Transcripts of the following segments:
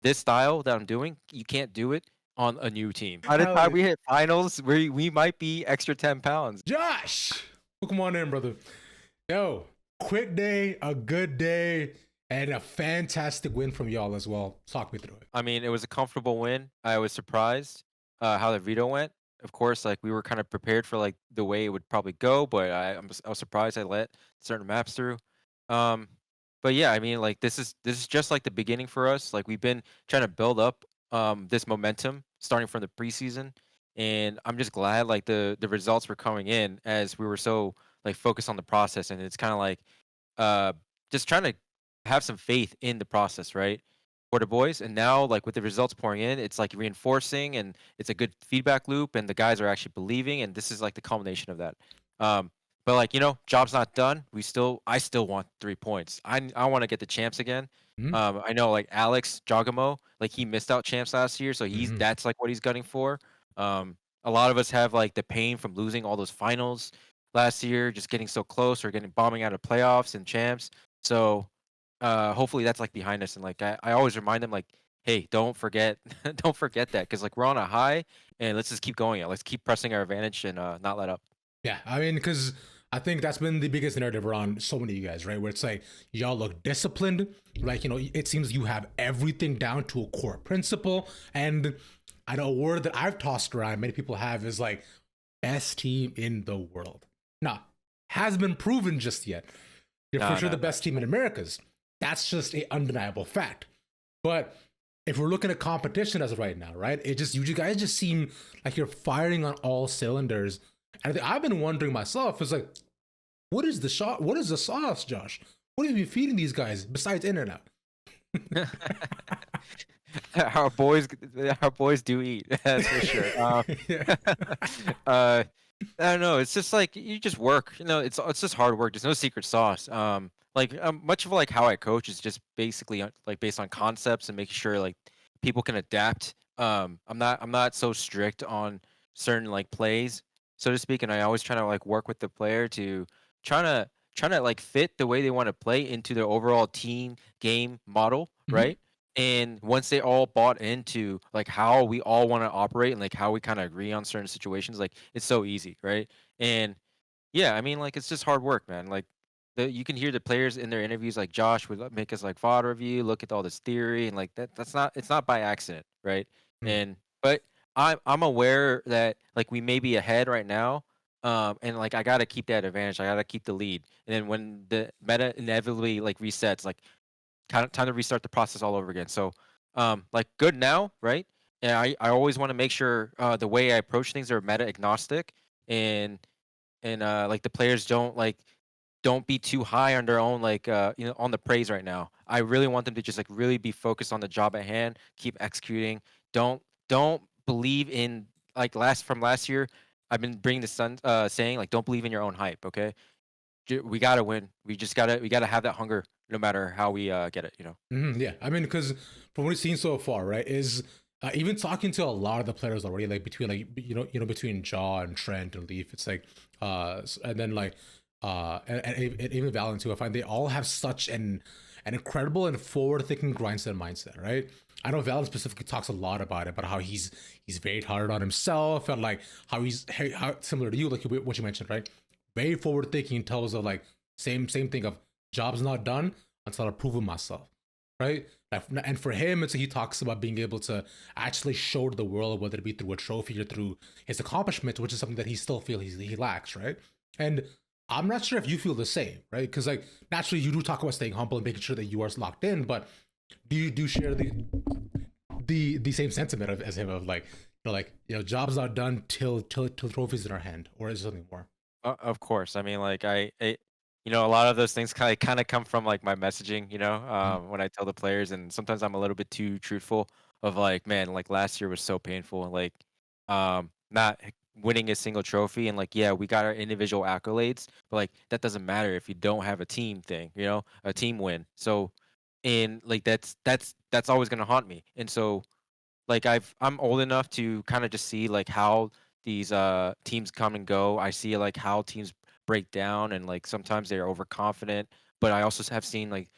this style that I'm doing, you can't do it on a new team. By the Hell time yeah. we hit finals, we might be extra 10 pounds. Josh, welcome on in, brother. Yo, quick day, a good day, and a fantastic win from y'all as well. Talk me through it. I mean, it was a comfortable win. I was surprised how the veto went. Of course, like we were kind of prepared for like the way it would probably go, but I was surprised I let certain maps through. Um, but yeah, I mean, like this is just like the beginning for us. Like we've been trying to build up this momentum starting from the preseason, and I'm just glad like the results were coming in as we were so like focused on the process, and it's kind of like uh just trying to have some faith in the process, right? For the boys. And now, like with the results pouring in, it's like reinforcing and it's a good feedback loop, and the guys are actually believing, and this is like the culmination of that. But like, job's not done. I still want 3 points. I want to get the champs again. Hmm. I know like Alex Jogamo, like he missed out champs last year, so he's Hmm. that's like what he's gunning for. A lot of us have like the pain from losing all those finals last year, just getting so close or getting bombing out of playoffs and champs. So hopefully that's like behind us, and like I always remind them like, hey, don't forget don't forget that, because like we're on a high, and let's just keep going. Let's keep pressing our advantage and not let up. Yeah, I mean, because I think that's been the biggest narrative around so many of you guys, right? Where it's like y'all look disciplined, like it seems you have everything down to a core principle, and I know a word that I've tossed around, many people have, is like best team in the world. Now, has been proven just yet. You're for No, sure no, the no. best team in Americas. That's just a undeniable fact. But if we're looking at competition as of right now, right? You guys just seem like you're firing on all cylinders. And I've been wondering myself, is like, what is the shot? What is the sauce, Josh? What have you been feeding these guys besides internet? our boys our boys do eat, that's for sure. Yeah. uh I don't know. It's just like you just work. It's just hard work. There's no secret sauce. Like much of like how I coach is just basically like based on concepts and making sure like people can adapt. I'm not so strict on certain like plays, so to speak, and I always try to like work with the player to try to like fit the way they want to play into their overall team game model, Mhm. right? And once they all bought into like how we all want to operate and like how we kind of agree on certain situations, like it's so easy, right? And yeah, I mean, like it's just hard work, man. Like you can hear the players in their interviews, like Josh would make us like VOD review, look at all this theory, and like that's not it's not by accident, right? Mm. And but I'm aware that like we may be ahead right now. And like I gotta keep that advantage. I gotta keep the lead. And then when the meta inevitably like resets, like kind of time to restart the process all over again. So, like good now, right? And I always want to make sure the way I approach things are meta agnostic, and like the players don't be too high on their own like on the praise right now. I really want them to just like really be focused on the job at hand, keep executing. Don't believe in like last year. I've been bringing the sun saying like don't believe in your own hype. Okay, we gotta win. We gotta have that hunger no matter how we get it. Yeah, I mean, because from what we've seen so far, right, is even talking to a lot of the players already, like between like between Jaw and Trent and Leaf, it's like and then like and even Valorant too. I find they all have such an incredible and forward thinking grindset mindset, right? I know Valorant specifically talks a lot about it, about how he's very hard on himself and like how similar to you, like what you mentioned, right? Very forward thinking in terms of like same thing of job's not done until I've proven myself, right? And for him, it's he talks about being able to actually show to the world, whether it be through a trophy or through his accomplishments, which is something that he still feels he lacks, right? And I'm not sure if you feel the same, right? Because like naturally, you do talk about staying humble and making sure that you are locked in, but do you share the same sentiment as him of like job's not done till trophies in our hand, or is it something more? Of course. I mean, like a lot of those things kind of come from like my messaging. Mm. When I tell the players, and sometimes I'm a little bit too truthful. Of like, man, like last year was so painful, and like, not winning a single trophy, and like, yeah, we got our individual accolades, but like that doesn't matter if you don't have a team thing. A team win. So, and like that's always gonna haunt me, and so like I'm old enough to kind of just see like how these teams come and go. I see like how teams break down, and like sometimes they're overconfident, but I also have seen like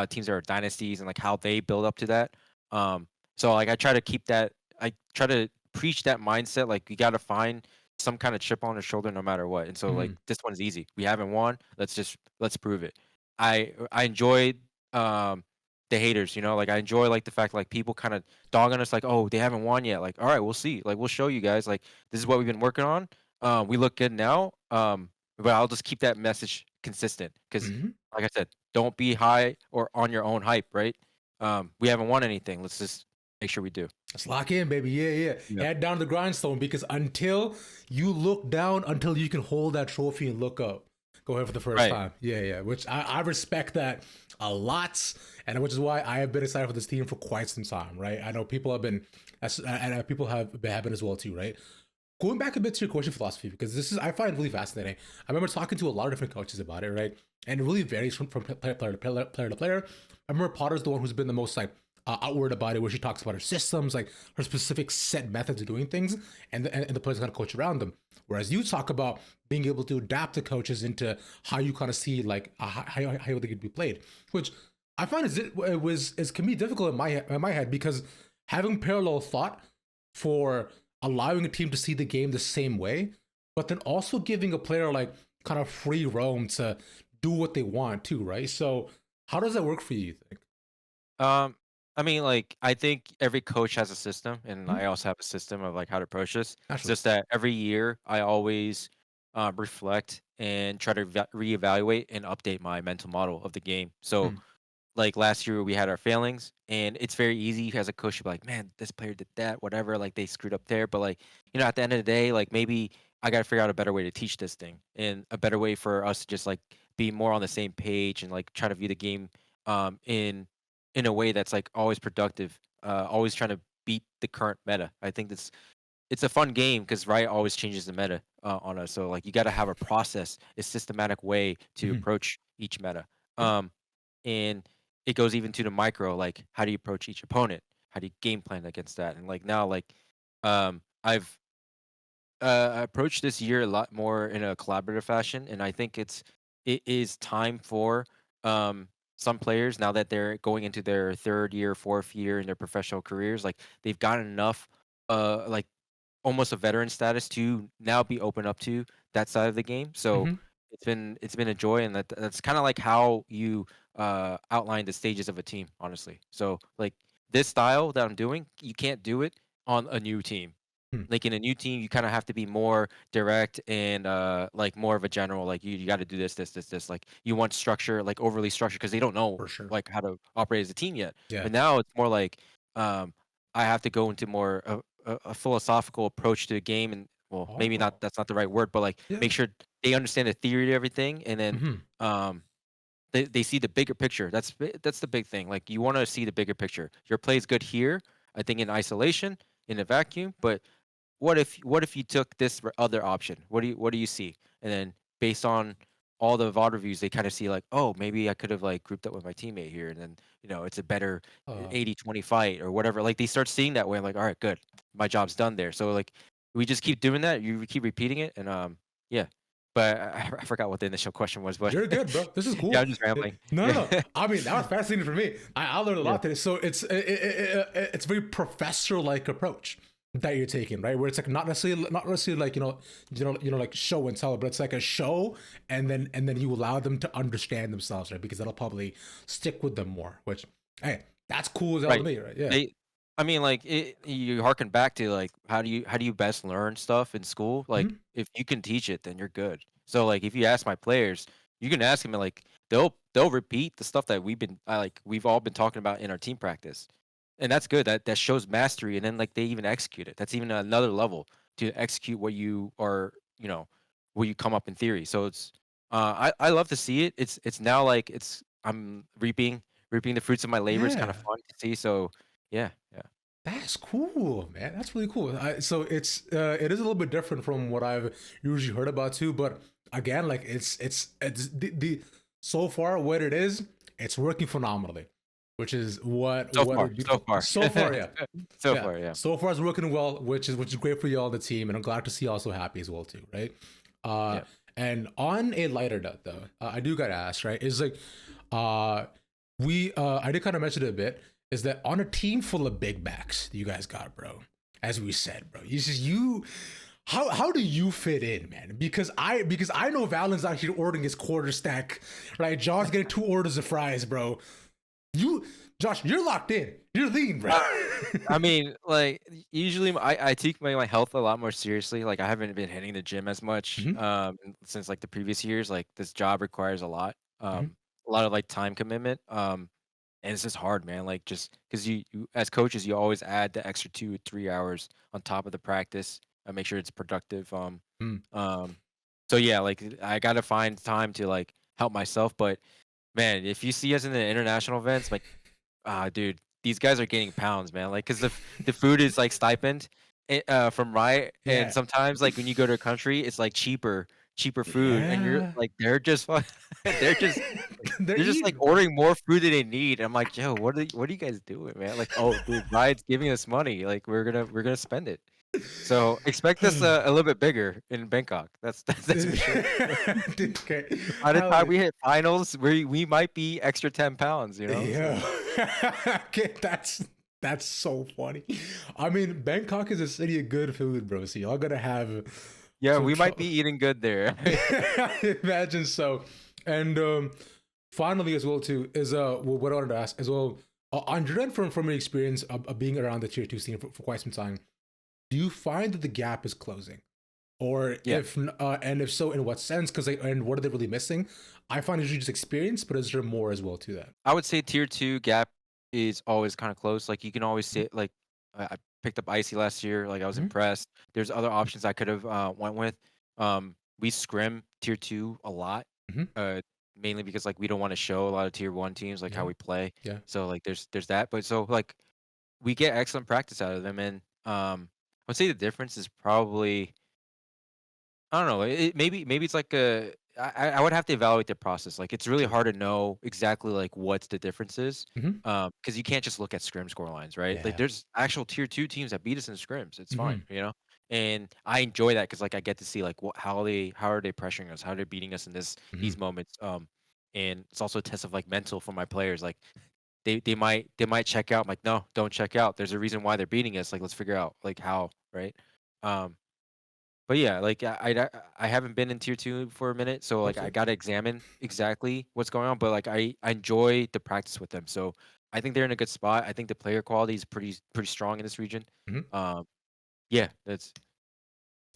teams that are dynasties and like how they build up to that. So like I try to keep that. I try to preach that mindset. Like you got to find some kind of chip on the shoulder no matter what. And so like Mhm. this one's easy. We haven't won. Let's prove it. I enjoyed the haters, like I enjoy like the fact like people kind of dog on us like, oh, they haven't won yet. Like, all right, we'll see. Like we'll show you guys. Like this is what we've been working on. We look good now. But I'll just keep that message consistent because Mhm. like I said, don't be high or on your own hype, right? We haven't won anything. Let's just make sure we do. Let's lock in, baby. Yeah, yeah. Yeah. Head down the grindstone because until you look down, until you can hold that trophy and look up, go ahead for the first Right. time. Yeah, yeah. Which I respect that a lot, and which is why I have been excited for this team for quite some time. Right. I know people have been, and people have been as well too. Right. Going back a bit to your coaching philosophy, because this is I find really fascinating. I remember talking to a lot of different coaches about it, right? And it really varies from player to player. I remember Potter's the one who's been the most like outward about it, where she talks about her systems, like her specific set methods of doing things, and the players kind of coach around them. Whereas you talk about being able to adapt the coaches into how you kind of see like how they could be played, which I find is can be difficult in my head because having parallel thought for allowing a team to see the game the same way, but then also giving a player like kind of free roam to do what they want too, right? So how does that work for you think? Um, I mean, like, I think every coach has a system, and Hmm? I also have a system of like how to approach this. It's Naturally. just that every year I always reflect and try to reevaluate and update my mental model of the game. So Hmm. like last year we had our failings and it's very easy as a coach to be like, man, this player did that, whatever, like they screwed up there. But like, at the end of the day, like maybe I gotta figure out a better way to teach this thing and a better way for us to just like be more on the same page and like try to view the game in a way that's like always productive, always trying to beat the current meta. I think it's a fun game because Riot always changes the meta on us. So like you gotta have a process, a systematic way to Hmm. approach each meta. Yeah. Um and it goes even to the micro, like how do you approach each opponent? How do you game plan against that? And like now, like I've approached this year a lot more in a collaborative fashion, and I think it is time for some players now that they're going into their third year, fourth year in their professional careers, like they've gotten enough like almost a veteran status to now be open up to that side of the game. So Hmm. it's been a joy, and that's kind of like how you outline the stages of a team, honestly. So like this style that I'm doing, you can't do it on a new team. Hmm. Like in a new team, you kind of have to be more direct and like more of a general. Like you got to do this. Like you want structure, like overly structured, because they don't know For sure. like how to operate as a team yet. Yeah. But now it's more like um, I have to go into more a philosophical approach to the game, and well, maybe not. Oh. That's not the right word, but like Yeah. make sure they understand the theory of everything, and then Hmm. um, they see the bigger picture. That's the big thing. Like you want to see the bigger picture. Your play is good here, I think, in isolation, in a vacuum, but what if you took this other option? What do you see? And then based on all the VOD reviews, they kind of see like, oh, maybe I could have like grouped up with my teammate here, and then it's a better Uh, 80-20 fight or whatever. Like they start seeing that way. I'm like, all right, good, my job's done there. So like we just keep doing that. You keep repeating it, and yeah. But I forgot what the initial question was, but you're good, bro. This is yeah, cool. I'm just rambling. No, no, no. Yeah, I mean, that was fascinating for me. I learned a yeah, lot today. So it's a very professor like approach that you're taking, right? Where it's like not necessarily like like show and tell, but it's like a show, and then you allow them to understand themselves, right? Because that'll probably stick with them more. Which, hey, that's cool as hell to right. me, right? Yeah. They I mean, like, you harken back to, like, how do you best learn stuff in school? Like, Hmm. if you can teach it, then you're good. So, like, if you ask my players, you can ask them, and, like, they'll repeat the stuff that we've all been talking about in our team practice, and that's good. That shows mastery, and then, like, they even execute it. That's even another level to execute what you come up in theory. So it's I love to see it. It's now, like, I'm reaping the fruits of my labor. It's kinda Yeah. fun to see, so yeah, yeah. That's cool, man. That's really cool. So it is a little bit different from what I've usually heard about too. But again, like it's the so far what it is, it's working phenomenally, which is So what far, is so beautiful. far. So far, yeah, So yeah. far, yeah. So far it's working well, which is great for you all the team, and I'm glad to see you all so happy as well too, right? Uh, Yeah. and on a lighter note though, I do gotta ask, right? Is like, uh, we I did kind of mention it a bit is that on a team full of big backs you guys got, bro, as we said, bro, you how do you fit in, man? Because I know Valen's out here ordering his quarter stack, right? John's getting 2 orders of fries, bro. Josh, you're locked in. You're lean, bro. I mean, like usually I take my health a lot more seriously. Like I haven't been hitting the gym as much Mhm, since like the previous years. Like this job requires mhm. a lot of like time commitment. And it's just hard, man. Like just because you as coaches, you always add the extra 2 or 3 hours on top of the practice and make sure it's productive. Mm. Um, so yeah, like I gotta find time to like help myself. But man, if you see us in the international events, like dude, these guys are gaining pounds, man. Like, cause the food is like stipend, from Riot, and Yeah. sometimes like when you go to a country, it's like cheaper food, and you're Yeah. like they're just they're just They're they're just like eating. ordering more food than they need. I'm like, Joe, what are you guys doing, man? Like, oh, dude, Riot's giving us money, like we're gonna spend it. So expect us a little bit bigger in Bangkok. That's for sure. Okay. By the Hell time yeah. we hit finals, we might be extra 10 pounds, you know. Yeah. So Okay, that's so funny. I mean, Bangkok is a city of good food, bro. So y'all gotta have yeah, some we might trouble. be eating good there. I imagine so. And finally, as well, too, is what I wanted to ask as well. On your end, from an experience of being around the tier 2 scene for quite some time, do you find that the gap is closing? Or Yeah, if and if so, in what sense? Because and what are they really missing? I find it's usually just experience, but is there more as well to that? I would say tier 2 gap is always kinda close, like, you can always say like, I picked up Icy last year, like, I was Mm-hmm. impressed. There's other options I could've, went with. We scrim tier 2 a lot, Mm-hmm. uh, mainly because, like, we don't wanna show a lot of tier 1 teams, like, how Yeah. we play. Yeah. So, like, there's that, but so, like, we get excellent practice out of them, and, I would say the difference is probably I don't know. Maybe it's like a I would have to evaluate the process. Like it's really True. hard to know exactly like what's the differences. Mm-hmm. Because you can't just look at scrim score lines, right? Like Yeah. there's actual tier 2 teams that beat us in scrims. It's fine, Mm-hmm. you know? And I enjoy that because like I get to see like what how are they pressuring us? How are they beating us in Mm-hmm. these moments? And it's also a test of like mental for my players. Like they might check out. I'm like, no, don't check out. There's a reason why they're beating us. Like let's figure out like how, right? Um but yeah, like I haven't been in tier 2 for a minute, so like I Perfect. gotta examine exactly what's going on. But like I enjoy the practice with them, so I think they're in a good spot. I think the player quality is pretty strong in this region. Mm-hmm. Um, yeah, that's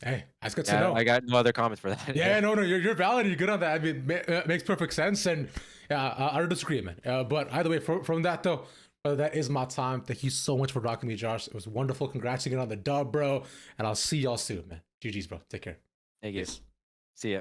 Hey, that's good to yeah. know. I got no other comments for that. Yeah, Yeah, no, you're valid. You're good on that. I mean, makes perfect sense. And yeah, I don't disagree, man. But either way, from that though, that is my time. Thank you so much for rocking me, Josh. It was wonderful. Congrats again on the dub, bro. And I'll see y'all soon, man. GG's, bro. Take care. thank you. Peace. See ya.